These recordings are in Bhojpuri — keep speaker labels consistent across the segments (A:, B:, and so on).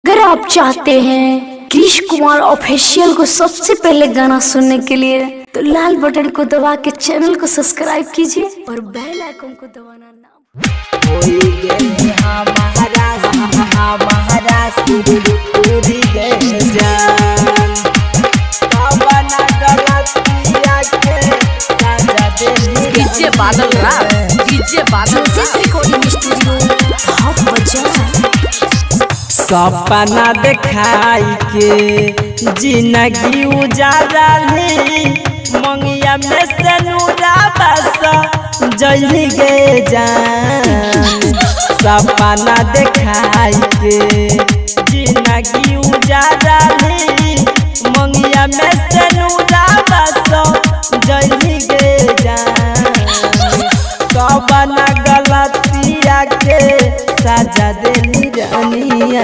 A: अगर आप चाहते हैं कृष कुमार ऑफिशियल को सबसे पहले गाना सुनने के लिए तो लाल बटन को दबा के चैनल को सब्सक्राइब कीजिए और बेल आइकन को दबाना ना
B: डीजे बादल
A: रिकॉर्डिंग स्टूडियो बहुत मजा
C: सपना देखाई के जिंदगी उजाला ली मंगिया में से नूरा बस जली गे जान। सपना देखाई के जिंदगी उजाला ली मंगिया में से नूरा बस जली गे जान। कबना गलतिया के सजा देली रानिया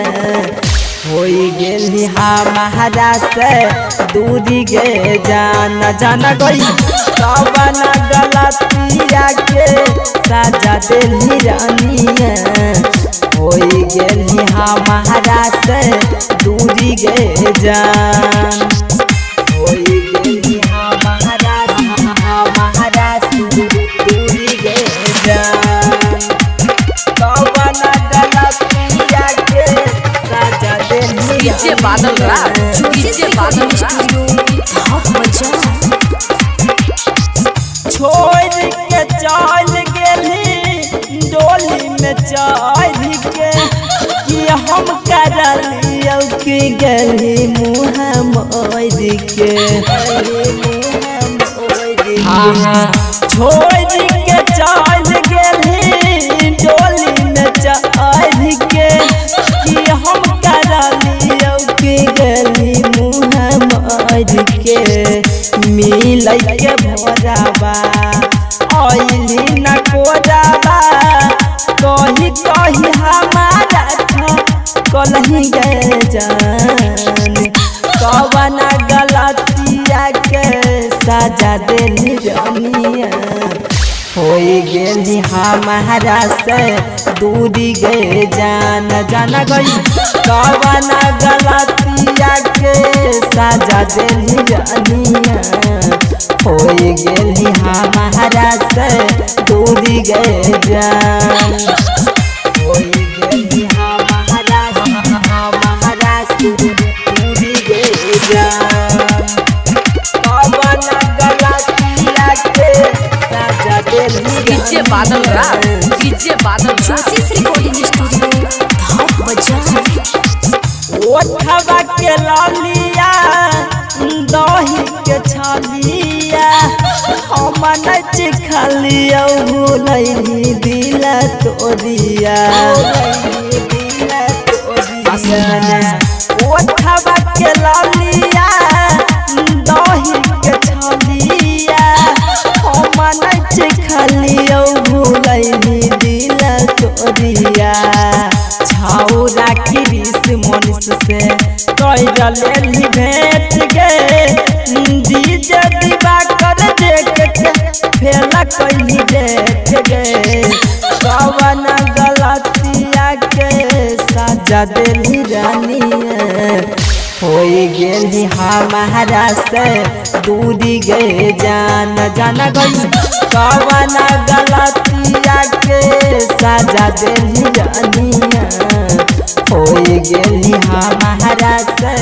C: होई गेली हमारा से दूरी गे जान जाना गई। कबना गलतिया के सजा देली रानिया होई गेली हमारा से दूरी गे जान। होई गेली हमारा से दूरी गे जान।
B: डीजे बादल
C: छोड़ के चल गेली डोली में चढ़ के कि हम करलियो कि गली मुँह मोर के। छोड़ के चल गेली डोली में चढ़ के कि हम करलियो कि गली मुँह मोर के। मिल के भोराबा आइली न कोराबा कही कही हमारा कलही गे जान। कवना गलतिया के सजा देली रानिया होई गेली हमारा से दूरी गे जान जाना गई। कवना गलतिया के सजा देली रानिया होई गेली हमारा से दूरी गे जान। होई गेली हमारा से दूरी गे जान। कवना गलतिया के सजा देली
B: डीजे बादल
A: रिकॉर्डिंग स्टूडियो बहुत मजा
C: ओठवा के लालिया दही के छलिया हम नच खलिया भूलैली दिला तोरिया। ओठवा के लालिया दही के छलिया हम नच खलिया भूलैली दिला तोरिया। छौरा कृष मनुष्य से कैली भेंट गे डीजे दीवा कर देख के फेला कैली देख गे। कवना गलतिया के सजा देली रानिया होई गेली हमारा से दूरी गे जान जाना गई। कवना गलतिया के सजा देली रानिया होई गेली हमारा से